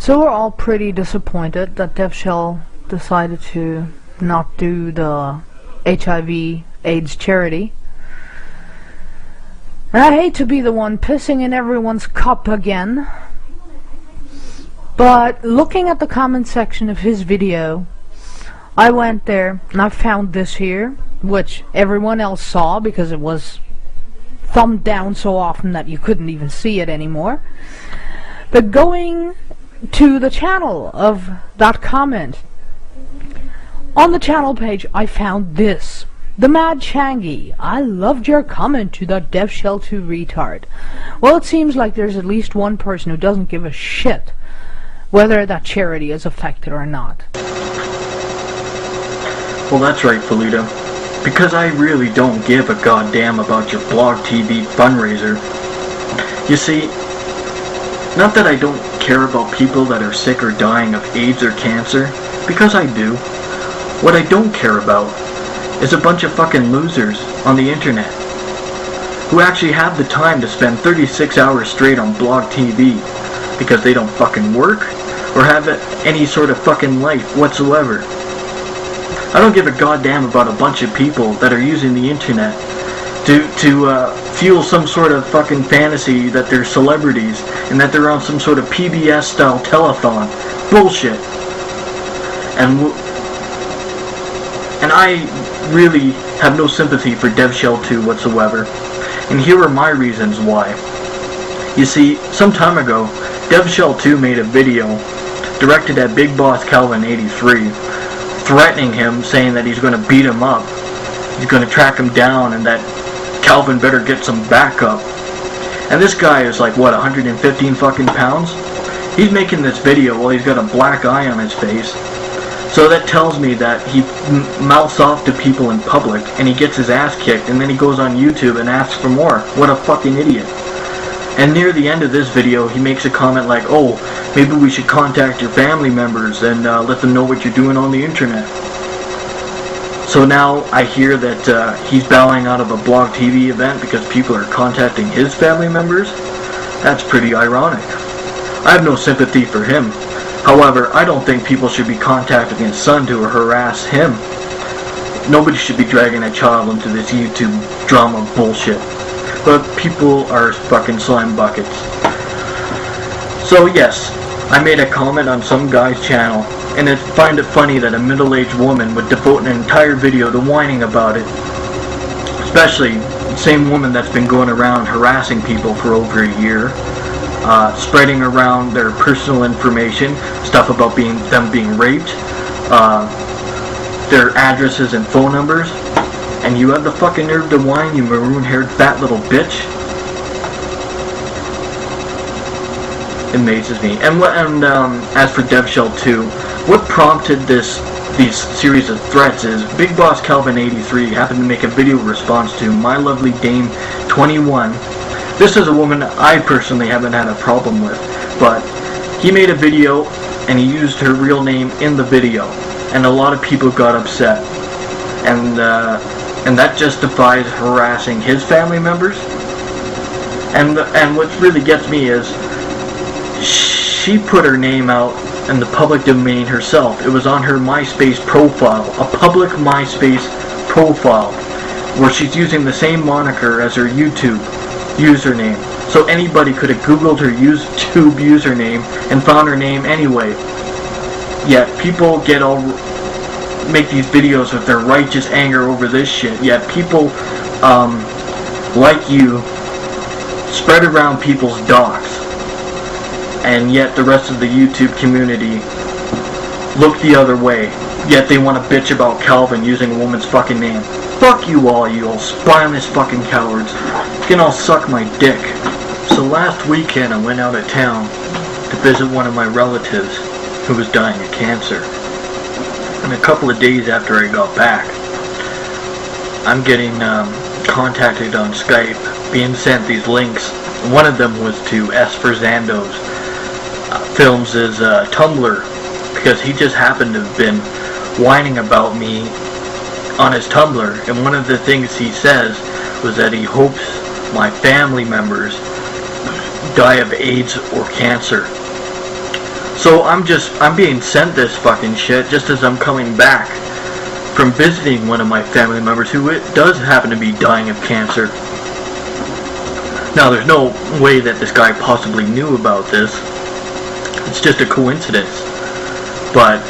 So we're all pretty disappointed that DevShell decided to not do the HIV/AIDS charity. And I hate to be the one pissing in everyone's cup again, but looking at the comment section of his video, I went there and I found this here, which everyone else saw because it was thumbed down so often that you couldn't even see it anymore. But going to the channel of that comment, on the channel page I found this. The Mad Changi, I loved your comment to that DevShell 2 retard. Well, it seems like there's at least one person who doesn't give a shit whether that charity is affected or not. Well, that's right, Felita. Because I really don't give a goddamn about your Blog TV fundraiser. You see, not that I don't care about people that are sick or dying of AIDS or cancer, because I do. What I don't care about is a bunch of fucking losers on the internet who actually have the time to spend 36 hours straight on Blog TV because they don't fucking work or have any sort of fucking life whatsoever. I don't give a goddamn about a bunch of people that are using the internet to fuel some sort of fucking fantasy that they're celebrities and that they're on some sort of PBS style telethon. Bullshit. And I really have no sympathy for DevShell 2 whatsoever. And here are my reasons why. You see, some time ago, DevShell 2 made a video directed at Big Boss Calvin 83, threatening him, saying that he's going to beat him up, he's going to track him down, and that Calvin better get some backup. And this guy is like, what, 115 fucking pounds? He's making this video while he's got a black eye on his face. So that tells me that he mouths off to people in public, and he gets his ass kicked, and then he goes on YouTube and asks for more. What a fucking idiot. And near the end of this video, he makes a comment like, oh, maybe we should contact your family members and let them know what you're doing on the internet. So now I hear that he's bowing out of a Blog TV event because people are contacting his family members. That's pretty ironic. I have no sympathy for him. However, I don't think people should be contacting his son to harass him. Nobody should be dragging a child into this YouTube drama bullshit. But people are fucking slime buckets. So yes, I made a comment on some guy's channel, and I find it funny that a middle-aged woman would devote an entire video to whining about it. Especially the same woman that's been going around harassing people for over a year. Spreading around their personal information, stuff about them being raped, their addresses and phone numbers, and you have the fucking nerve to whine, you maroon-haired fat little bitch. It amazes me. And as for DevShell 2, what prompted these series of threats is Big Boss Calvin 83 happened to make a video response to My Lovely Dame 21. This is a woman I personally haven't had a problem with, but he made a video and he used her real name in the video, and a lot of people got upset, and that justifies harassing his family members. And what really gets me is she put her name out in the public domain herself. It was on her MySpace profile, a public MySpace profile, where she's using the same moniker as her YouTube username. So anybody could have googled her YouTube username and found her name anyway. Yet people make these videos with their righteous anger over this shit. Yet people like you spread around people's docs, and yet the rest of the YouTube community look the other way. Yet they want to bitch about Calvin using a woman's fucking name. Fuck you all spineless fucking cowards. You can all suck my dick. So last weekend I went out of town to visit one of my relatives who was dying of cancer. And a couple of days after I got back, I'm getting contacted on Skype, being sent these links. One of them was to S. Ferzando's Films' Tumblr, because he just happened to have been whining about me on his Tumblr, and one of the things he says was that he hopes my family members die of AIDS or cancer. So I'm being sent this fucking shit just as I'm coming back from visiting one of my family members who does happen to be dying of cancer. Now, there's no way that this guy possibly knew about this. It's just a coincidence. But,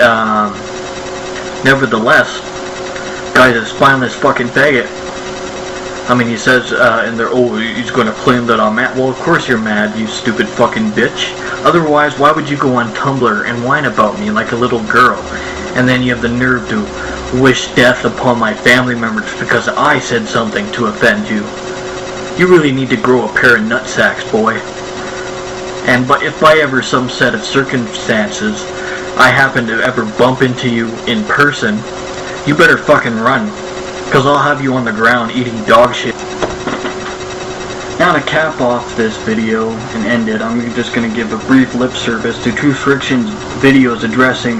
nevertheless, guy's a spineless fucking faggot. I mean, he says in there, oh, he's going to claim that I'm mad. Well, of course you're mad, you stupid fucking bitch. Otherwise, why would you go on Tumblr and whine about me like a little girl? And then you have the nerve to wish death upon my family members because I said something to offend you. You really need to grow a pair of nutsacks, boy. But if by ever some set of circumstances I happen to ever bump into you in person, you better fucking run, because I'll have you on the ground eating dog shit. Now to cap off this video and end it, I'm just going to give a brief lip service to True Friction's videos addressing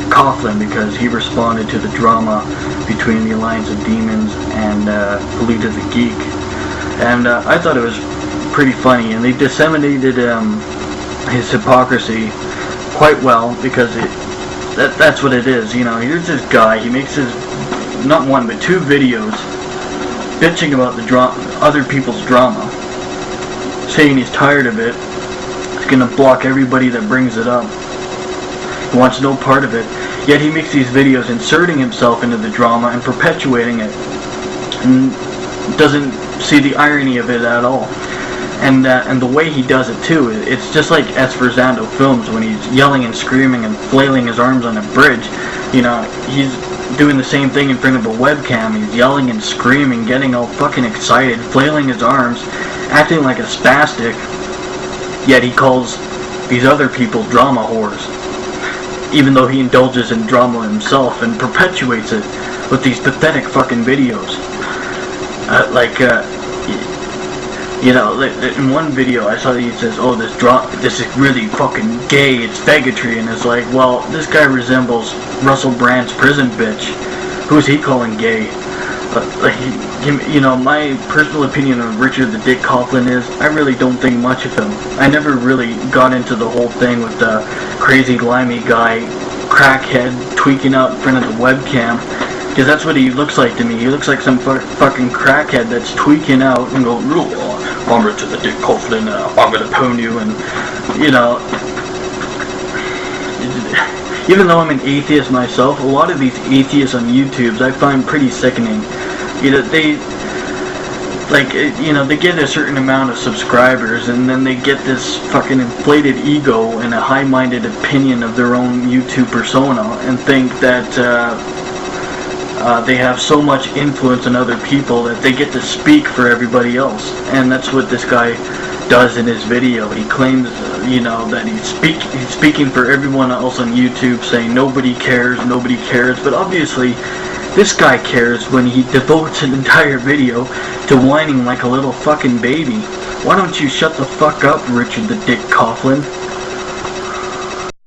Coughlin, because he responded to the drama between the Alliance of Demons and Polita the Geek. And I thought it was pretty funny, and they disseminated his hypocrisy quite well, because that's what it is. You know, here's this guy, he makes his, not one but two videos, bitching about the other people's drama, saying he's tired of it, he's gonna block everybody that brings it up, he wants no part of it, yet he makes these videos inserting himself into the drama and perpetuating it, and doesn't see the irony of it at all. And the way he does it too, it's just like Esforzando Films when he's yelling and screaming and flailing his arms on a bridge. You know, he's doing the same thing in front of a webcam. He's yelling and screaming, getting all fucking excited, flailing his arms, acting like a spastic. Yet he calls these other people drama whores, even though he indulges in drama himself and perpetuates it with these pathetic fucking videos. You know, in one video I saw that he says, oh, this is really fucking gay, it's faggotry, and it's like, well, this guy resembles Russell Brand's prison bitch. Who's he calling gay? You know, my personal opinion of Richard the Dick Coughlin is, I really don't think much of him. I never really got into the whole thing with the crazy limey guy, crackhead, tweaking out in front of the webcam. Because that's what he looks like to me. He looks like some fucking crackhead that's tweaking out and going, I'm Richard the Dick Coughlin, I'm gonna pwn you, and, you know, even though I'm an atheist myself, a lot of these atheists on YouTube I find pretty sickening. You know, they get a certain amount of subscribers, and then they get this fucking inflated ego and a high-minded opinion of their own YouTube persona, and think that, they have so much influence on other people that they get to speak for everybody else. And that's what this guy does in his video. He claims, you know, that he's speaking for everyone else on YouTube, saying nobody cares, but obviously this guy cares when he devotes an entire video to whining like a little fucking baby. Why don't you shut the fuck up, Richard the Dick Coughlin?